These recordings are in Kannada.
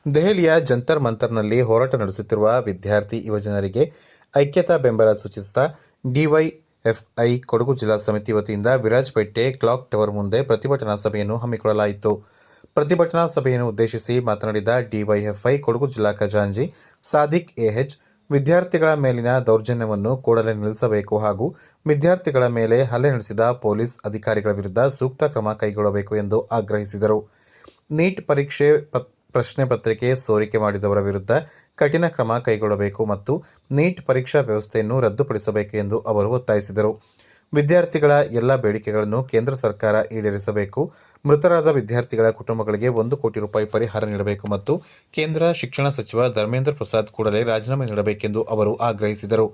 ದೆಹಲಿಯ ಜಂತರ್ ಮಂತರ್ನಲ್ಲಿ ಹೋರಾಟ ನಡೆಸುತ್ತಿರುವ ವಿದ್ಯಾರ್ಥಿ ಯುವಜನರಿಗೆ ಐಕ್ಯತಾ ಬೆಂಬಲ ಸೂಚಿಸುತ್ತಾ ಡಿವೈಎಫ್ಐ ಕೊಡಗು ಜಿಲ್ಲಾ ಸಮಿತಿ ವತಿಯಿಂದ ವಿರಾಜಪೇಟೆ ಕ್ಲಾಕ್ ಟವರ್ ಮುಂದೆ ಪ್ರತಿಭಟನಾ ಸಭೆಯನ್ನು ಹಮ್ಮಿಕೊಳ್ಳಲಾಯಿತು. ಪ್ರತಿಭಟನಾ ಸಭೆಯನ್ನು ಉದ್ದೇಶಿಸಿ ಮಾತನಾಡಿದ ಡಿವೈಎಫ್ಐ ಕೊಡಗು ಜಿಲ್ಲಾ ಖಜಾಂಚಿ ಸಾದಿಕ್ ಎಎಚ್, ವಿದ್ಯಾರ್ಥಿಗಳ ಮೇಲಿನ ದೌರ್ಜನ್ಯವನ್ನು ಕೂಡಲೇ ನಿಲ್ಲಿಸಬೇಕು ಹಾಗೂ ವಿದ್ಯಾರ್ಥಿಗಳ ಮೇಲೆ ಹಲ್ಲೆ ನಡೆಸಿದ ಪೊಲೀಸ್ ಅಧಿಕಾರಿಗಳ ವಿರುದ್ಧ ಸೂಕ್ತ ಕ್ರಮ ಕೈಗೊಳ್ಳಬೇಕು ಎಂದು ಆಗ್ರಹಿಸಿದರು. ನೀಟ್ ಪರೀಕ್ಷೆ ಪ್ರಶ್ನೆ ಪತ್ರಿಕೆ ಸೋರಿಕೆ ಮಾಡಿದವರ ವಿರುದ್ಧ ಕಠಿಣ ಕ್ರಮ ಕೈಗೊಳ್ಳಬೇಕು ಮತ್ತು ನೀಟ್ ಪರೀಕ್ಷಾ ವ್ಯವಸ್ಥೆಯನ್ನು ರದ್ದುಪಡಿಸಬೇಕು ಎಂದು ಅವರು ಒತ್ತಾಯಿಸಿದರು. ವಿದ್ಯಾರ್ಥಿಗಳ ಎಲ್ಲ ಬೇಡಿಕೆಗಳನ್ನು ಕೇಂದ್ರ ಸರ್ಕಾರ ಈಡೇರಿಸಬೇಕು, ಮೃತರಾದ ವಿದ್ಯಾರ್ಥಿಗಳ ಕುಟುಂಬಗಳಿಗೆ 1 ಕೋಟಿ ರೂಪಾಯಿ ಪರಿಹಾರ ನೀಡಬೇಕು ಮತ್ತು ಕೇಂದ್ರ ಶಿಕ್ಷಣ ಸಚಿವ ಧರ್ಮೇಂದ್ರ ಪ್ರಸಾದ್ ಕೂಡಲೇ ರಾಜೀನಾಮೆ ನೀಡಬೇಕೆಂದು ಅವರು ಆಗ್ರಹಿಸಿದರು.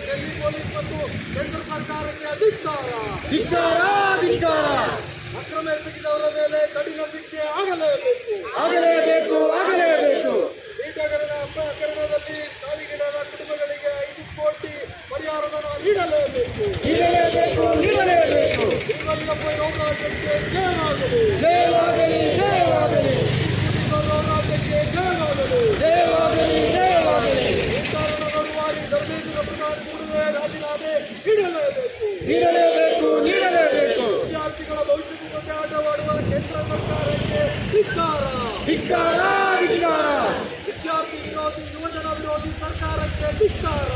ಡೆಲ್ಲಿ ಪೊಲೀಸ್ ಮತ್ತು ಕೇಂದ್ರ ಸರ್ಕಾರಕ್ಕೆ ಧಿಕ್ಕಾರ. ಅಕ್ರಮ ಎಸಗಿದವರ ಮೇಲೆ ಕಠಿಣ ಶಿಕ್ಷೆ ಆಗಲೇಬೇಕು. ನೀಟ್ ಹಗರಣದಲ್ಲಿ ಸಾವಿಗೀಡಾದ ಕುಟುಂಬಗಳಿಗೆ 5 ಕೋಟಿ ಪರಿಹಾರಧನ ನೀಡಲೇಬೇಕು. ಹೋರಾಟಕ್ಕೆ ಜಯವಾಗಲಿ. ರಾಜೀನಾಮೆ ನೀಡಲೇಬೇಕು. ವಿದ್ಯಾರ್ಥಿಗಳ ಭವಿಷ್ಯದ ಜೊತೆ ಆಟವಾಡುವ ಕೇಂದ್ರ ಸರ್ಕಾರಕ್ಕೆ ಧಿಕ್ಕಾರ. ವಿದ್ಯಾರ್ಥಿ ವಿರೋಧಿ ಯುವಜನ ವಿರೋಧಿ ಸರ್ಕಾರಕ್ಕೆ ಧಿಕ್ಕಾರ.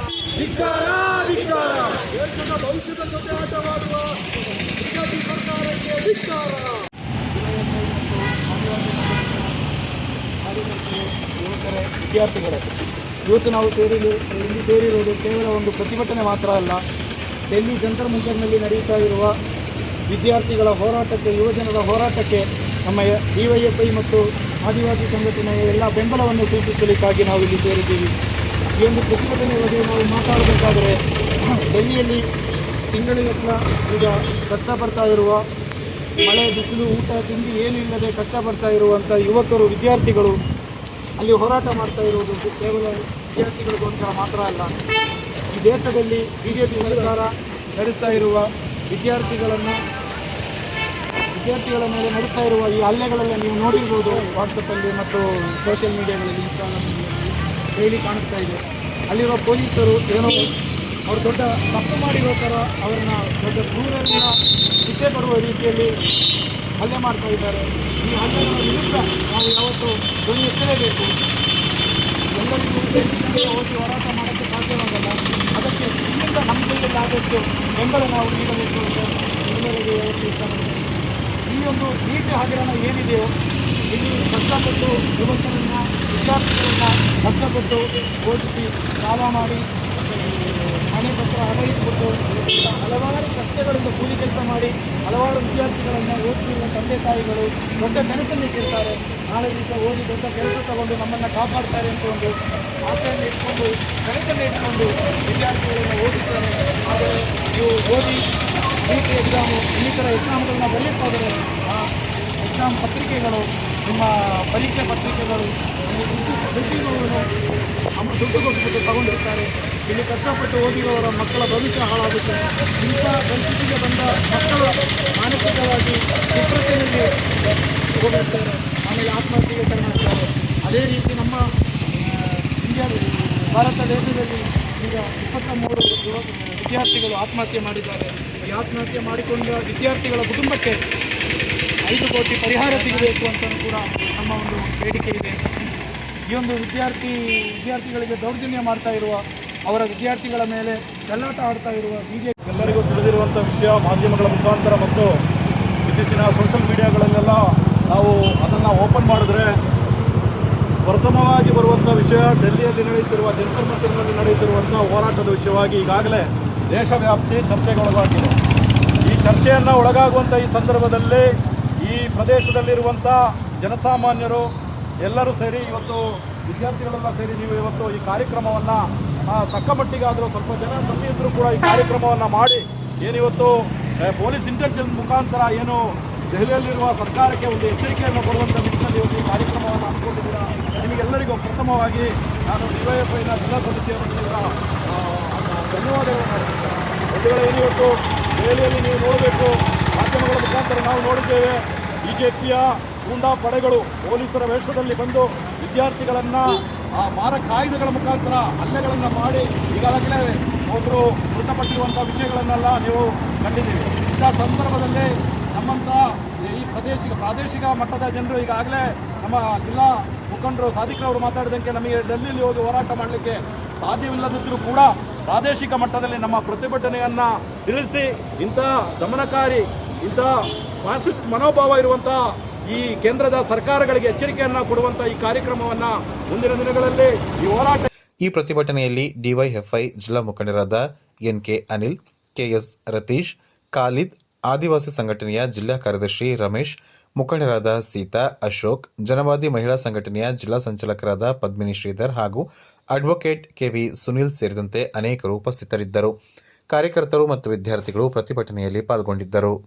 ದೇಶದ ಭವಿಷ್ಯದ ಜೊತೆ ಆಟವಾಡುವ ಬಿಜೆಪಿ ಸರ್ಕಾರಕ್ಕೆ ಧಿಕ್ಕಾರ. ವಿದ್ಯಾರ್ಥಿಗಳೇ, ಇವತ್ತು ನಾವು ಸೇರಿರುವುದು ಕೇವಲ ಒಂದು ಪ್ರತಿಭಟನೆ ಮಾತ್ರ ಅಲ್ಲ. ಡೆಲ್ಲಿ ಜಂತರ್ ಮಂತರ್ನಲ್ಲಿ ನಡೆಯುತ್ತಾ ಇರುವ ವಿದ್ಯಾರ್ಥಿಗಳ ಹೋರಾಟಕ್ಕೆ, ಯುವಜನರ ಹೋರಾಟಕ್ಕೆ ನಮ್ಮ ಡಿವೈಎಫ್ಐ ಮತ್ತು ಆದಿವಾಸಿ ಸಂಘಟನೆಯ ಎಲ್ಲ ಬೆಂಬಲವನ್ನು ಸೂಚಿಸಲಿಕ್ಕಾಗಿ ನಾವು ಇಲ್ಲಿ ಸೇರಿದ್ದೀವಿ. ಈ ಒಂದು ಪ್ರತಿಭಟನೆಯ ಬಗ್ಗೆ ನಾವು ಮಾತಾಡಬೇಕಾದರೆ, ಡೆಲ್ಲಿಯಲ್ಲಿ ತಿಂಗಳಿಗಟ್ಟಲ ಈಗ ಕಷ್ಟಪಡ್ತಾ ಇರುವ, ಮಳೆ ಬಿಸಿಲು ಊಟ ತಿಂಡಿ ಏನೂ ಇಲ್ಲದೆ ಕಷ್ಟಪಡ್ತಾ ಇರುವಂಥ ಯುವಕರು, ವಿದ್ಯಾರ್ಥಿಗಳು ಅಲ್ಲಿ ಹೋರಾಟ ಮಾಡ್ತಾ ಇರುವುದು ಕೇವಲ ವಿದ್ಯಾರ್ಥಿಗಳಿಗೋಸ್ಕರ ಮಾತ್ರ ಅಲ್ಲ. ಈ ದೇಶದಲ್ಲಿ ಬಿಜೆಪಿ ಸರ್ಕಾರ ನಡೆಸ್ತಾ ಇರುವ ವಿದ್ಯಾರ್ಥಿಗಳ ಮೇಲೆ ನಡೆಸ್ತಾ ಇರುವ ಈ ಹಲ್ಲೆಗಳೆಲ್ಲ ನೀವು ನೋಡಿರ್ಬೋದು. ವಾಟ್ಸಪ್ಪಲ್ಲಿ ಮತ್ತು ಸೋಷಿಯಲ್ ಮೀಡಿಯಾಗಳಲ್ಲಿ, ಇನ್ಸ್ಟಾಗ್ರಾಮಲ್ಲಿ ಡೈಲಿ ಕಾಣಿಸ್ತಾ ಇದೆ. ಅಲ್ಲಿರುವ ಪೊಲೀಸರು ಏನೋ ಅವರು ದೊಡ್ಡ ತಪ್ಪು ಮಾಡಿರೋ ಥರ ಅವರನ್ನ ದೊಡ್ಡ ಕ್ರೂರರನ್ನ ಶಿಕ್ಷೆ ಕೊಡುವ ರೀತಿಯಲ್ಲಿ ಹಲ್ಲೆ ಮಾಡ್ತಾ ಇದ್ದಾರೆ. ಈ ಹಲ್ಲೆಗಳ ವಿರುದ್ಧ ನಾವು ಯಾವತ್ತೂ ಧ್ವನಿ ಎತ್ತಲೇಬೇಕು. ಎಲ್ಲರಿಗೂ ಹೋಗಿ ಹೋರಾಟ ಮಾಡೋಕ್ಕೆ ಸಾಧ್ಯವಾಗಲ್ಲ. ಅದಕ್ಕೆ ಇಲ್ಲಿಂದ ನಮ್ಮ ಕೈಯಲ್ಲಿ ಆದಷ್ಟು ಬೆಂಬಲ ನಾವು ನೀಡಬೇಕು ಅಂತ ಎಲ್ಲರಿಗೆ ಯಾವತ್ತೂ ಇಷ್ಟಪಡ್ತೇವೆ. ಈ ಒಂದು ನೀತಿ ಹಗರಣ ಏನಿದೆಯೋ, ಇಲ್ಲಿ ಕಷ್ಟಪಟ್ಟು ಯುವಕರನ್ನ, ವಿದ್ಯಾರ್ಥಿಗಳನ್ನ ಕಷ್ಟಪಟ್ಟು ಓದಿಸಿ ಸಾಲ ಮಾಡಿ ಮನೆ ಪತ್ರ ಹಣ ಇಟ್ಬಿಟ್ಟು ಹಲವಾರು ಕಷ್ಟಗಳಿಂದ ಕೂಲಿ ಕೆಲಸ ಮಾಡಿ ಹಲವಾರು ವಿದ್ಯಾರ್ಥಿಗಳನ್ನು ಓದಿಸಿರುವ ತಂದೆ ತಾಯಿಗಳು ದೊಡ್ಡ ಕನಸನ್ನಿಟ್ಟಿರ್ತಾರೆ. ನಾಳೆ ದಿವಸ ಓದಿ ದೊಡ್ಡ ಕೆಲಸ ತಗೊಂಡು ನಮ್ಮನ್ನು ಕಾಪಾಡ್ತಾರೆ ಅಂತ ಒಂದು ಆಸೆಯನ್ನು ಇಟ್ಕೊಂಡು, ಕನಸನ್ನು ಇಟ್ಕೊಂಡು ವಿದ್ಯಾರ್ಥಿಗಳನ್ನು ಓದಿಸ್ತಾರೆ. ಆದರೆ ನೀವು ಓದಿ ನೀಟ್ ಎಕ್ಸಾಮು ಇನ್ನಿತರ ಎಕ್ಸಾಮ್ಗಳನ್ನ ಬರೆಯುತ್ತಾದರೆ ಆ ಎಕ್ಸಾಮ್ ಪತ್ರಿಕೆಗಳು, ನಿಮ್ಮ ಪರೀಕ್ಷೆ ಪತ್ರಿಕೆಗಳು ದುಡ್ಡು ಕೊಟ್ಬಿಟ್ಟು ತಗೊಂಡಿರ್ತಾರೆ. ಇಲ್ಲಿ ಕಷ್ಟಪಟ್ಟು ಓದಿರೋರ ಮಕ್ಕಳ ಭವಿಷ್ಯ ಹಾಳಾಗುತ್ತೆ. ಇಂಥ ಪರಿಸ್ಥಿತಿಗೆ ಬಂದ ಮಕ್ಕಳು ಮಾನಸಿಕವಾಗಿ ಡಿಪ್ರೆಷನ್ಗೆ ಹೋಗಿರ್ತಾರೆ, ಆಮೇಲೆ ಆತ್ಮಹತ್ಯೆಗೆ ಶರಣಾಗ್ತಾರೆ. ಅದೇ ರೀತಿ ನಮ್ಮ ಭಾರತ ದೇಶದಲ್ಲಿ ಈಗ 23 ವಿದ್ಯಾರ್ಥಿಗಳು ಆತ್ಮಹತ್ಯೆ ಮಾಡಿದ್ದಾರೆ. ಈ ಆತ್ಮಹತ್ಯೆ ಮಾಡಿಕೊಂಡ ವಿದ್ಯಾರ್ಥಿಗಳ ಕುಟುಂಬಕ್ಕೆ 5 ಕೋಟಿ ಪರಿಹಾರ ಸಿಗಬೇಕು ಅಂತ ಕೂಡ ನಮ್ಮ ಒಂದು ಬೇಡಿಕೆ ಇದೆ. ಈ ಒಂದು ವಿದ್ಯಾರ್ಥಿಗಳಿಗೆ ದೌರ್ಜನ್ಯ ಮಾಡ್ತಾ ಇರುವ, ಅವರ ವಿದ್ಯಾರ್ಥಿಗಳ ಮೇಲೆ ಚೆಲ್ಲಾಟ ಆಡ್ತಾ ಇರುವ ಬಿಜೆಪಿ ಎಲ್ಲರಿಗೂ ತಿಳಿದಿರುವಂಥ ವಿಷಯ. ಮಾಧ್ಯಮಗಳ ಮುಖಾಂತರ ಮತ್ತು ಇತ್ತೀಚಿನ ಸೋಷಿಯಲ್ ಮೀಡಿಯಾಗಳಲ್ಲೆಲ್ಲ ನಾವು ಅದನ್ನು ಓಪನ್ ಮಾಡಿದ್ರೆ ಪ್ರಥಮವಾಗಿ ಬರುವಂಥ ವಿಷಯ ಡೆಲ್ಲಿಯಲ್ಲಿ ನಡೆಯುತ್ತಿರುವ ಜಂತರ್ ಮಂತರ್ನಲ್ಲಿ ನಡೆಯುತ್ತಿರುವಂಥ ಹೋರಾಟದ ವಿಷಯವಾಗಿ ಈಗಾಗಲೇ ದೇಶವ್ಯಾಪ್ತಿ ಚರ್ಚೆಗೆ ಒಳಗಾಗಿದೆ. ಈ ಚರ್ಚೆಯನ್ನು ಒಳಗಾಗುವಂಥ ಈ ಸಂದರ್ಭದಲ್ಲಿ ಈ ಪ್ರದೇಶದಲ್ಲಿರುವಂಥ ಜನಸಾಮಾನ್ಯರು ಎಲ್ಲರೂ ಸೇರಿ ಇವತ್ತು ವಿದ್ಯಾರ್ಥಿಗಳೆಲ್ಲ ಸೇರಿ ನೀವು ಇವತ್ತು ಈ ಕಾರ್ಯಕ್ರಮವನ್ನು ತಕ್ಕ ಮಟ್ಟಿಗಾದರೂ ಸ್ವಲ್ಪ ಜನ ಕಮ್ಮಿ ಇದ್ದರೂ ಕೂಡ ಈ ಕಾರ್ಯಕ್ರಮವನ್ನು ಮಾಡಿ ಏನಿವತ್ತು ಪೊಲೀಸ್ ಇಂಟೆಲಿಜೆನ್ಸ್ ಮುಖಾಂತರ ಏನು ದೆಹಲಿಯಲ್ಲಿರುವ ಸರ್ಕಾರಕ್ಕೆ ಒಂದು ಎಚ್ಚರಿಕೆಯನ್ನು ಕೊಡುವಂಥ ನಿಟ್ಟಿನಲ್ಲಿ ಇವತ್ತು ಈ ಕಾರ್ಯಕ್ರಮವನ್ನು ಹಮ್ಮಿಕೊಂಡಿದ್ದೀರಾ. ನಿಮಗೆಲ್ಲರಿಗೂ ಪ್ರಥಮವಾಗಿ ನಾನು ಡಿವೈಎಫ್ಐನ ಜಿಲ್ಲಾ ಸಮಿತಿಯ ವತಿಯಿಂದ ಧನ್ಯವಾದಗಳು ಮಾಡ್ತೀನಿ. ಏನಿವತ್ತು ದೆಹಲಿಯಲ್ಲಿ ನೀವು ನೋಡಬೇಕು, ಮಾಧ್ಯಮಗಳ ಮುಖಾಂತರ ನಾವು ನೋಡಿದ್ದೇವೆ, ಬಿಜೆಪಿಯ ಗೂಂಡಾ ಪಡೆಗಳು ಪೊಲೀಸರ ವೇಷದಲ್ಲಿ ಬಂದು ವಿದ್ಯಾರ್ಥಿಗಳನ್ನು ಮಾರಕ ಆಯುಧಗಳ ಮುಖಾಂತರ ಹಲ್ಲೆಗಳನ್ನು ಮಾಡಿ ಈಗಾಗಲೇ ಒಬ್ಬರು ಮೃತಪಟ್ಟಿರುವಂಥ ವಿಷಯಗಳನ್ನೆಲ್ಲ ನೀವು ಕಂಡಿದ್ದೀವಿ. ಇಂಥ ಸಂದರ್ಭದಲ್ಲಿ ನಮ್ಮಂಥ ಈ ಪ್ರಾದೇಶಿಕ ಮಟ್ಟದ ಜನರು ಈಗಾಗಲೇ ನಮ್ಮ ಜಿಲ್ಲಾ ಮುಖಂಡರು ಸಾದಿಕ್ರವರು ಮಾತಾಡಿದಂತೆ ನಮಗೆ ಡೆಲ್ಲಿಯಲ್ಲಿ ಹೋಗಿ ಹೋರಾಟ ಮಾಡಲಿಕ್ಕೆ ಸಾಧ್ಯವಿಲ್ಲದಿದ್ದರೂ ಕೂಡ ಪ್ರಾದೇಶಿಕ ಮಟ್ಟದಲ್ಲಿ ನಮ್ಮ ಪ್ರತಿಭಟನೆಯನ್ನು ತಿಳಿಸಿ ಇಂಥ ದಮನಕಾರಿ ಇಂಥ ಫಾಸಿಸ್ಟ್ ಮನೋಭಾವ ಇರುವಂಥ ಈ ಕೇಂದ್ರದ ಸರ್ಕಾರಗಳಿಗೆ ಎಚ್ಚರಿಕೆಯನ್ನು ಕೊಡುವಂಥ ಈ ಕಾರ್ಯಕ್ರಮವನ್ನು ಮುಂದಿನ ದಿನಗಳಲ್ಲಿ ಈ ಹೋರಾಟ. ಈ ಪ್ರತಿಭಟನೆಯಲ್ಲಿ ಡಿವೈಎಫ್ಐ ಜಿಲ್ಲಾ ಮುಖಂಡರಾದ ಎನ್ಕೆ ಅನಿಲ್, ಕೆಎಸ್ ರತೀಶ್, ಖಾಲಿದ್, ಆದಿವಾಸಿ ಸಂಘಟನೆಯ ಜಿಲ್ಲಾ ಕಾರ್ಯದರ್ಶಿ ರಮೇಶ್, ಮುಖಂಡರಾದ ಸೀತಾ, ಅಶೋಕ್, ಜನವಾದಿ ಮಹಿಳಾ ಸಂಘಟನೆಯ ಜಿಲ್ಲಾ ಸಂಚಾಲಕರಾದ ಪದ್ಮಿನಿ ಶ್ರೀಧರ್ ಹಾಗೂ ಅಡ್ವೊಕೇಟ್ ಕೆವಿ ಸುನಿಲ್ ಸೇರಿದಂತೆ ಅನೇಕರು ಉಪಸ್ಥಿತರಿದ್ದರು. ಕಾರ್ಯಕರ್ತರು ಮತ್ತು ವಿದ್ಯಾರ್ಥಿಗಳು ಪ್ರತಿಭಟನೆಯಲ್ಲಿ ಪಾಲ್ಗೊಂಡಿದ್ದರು.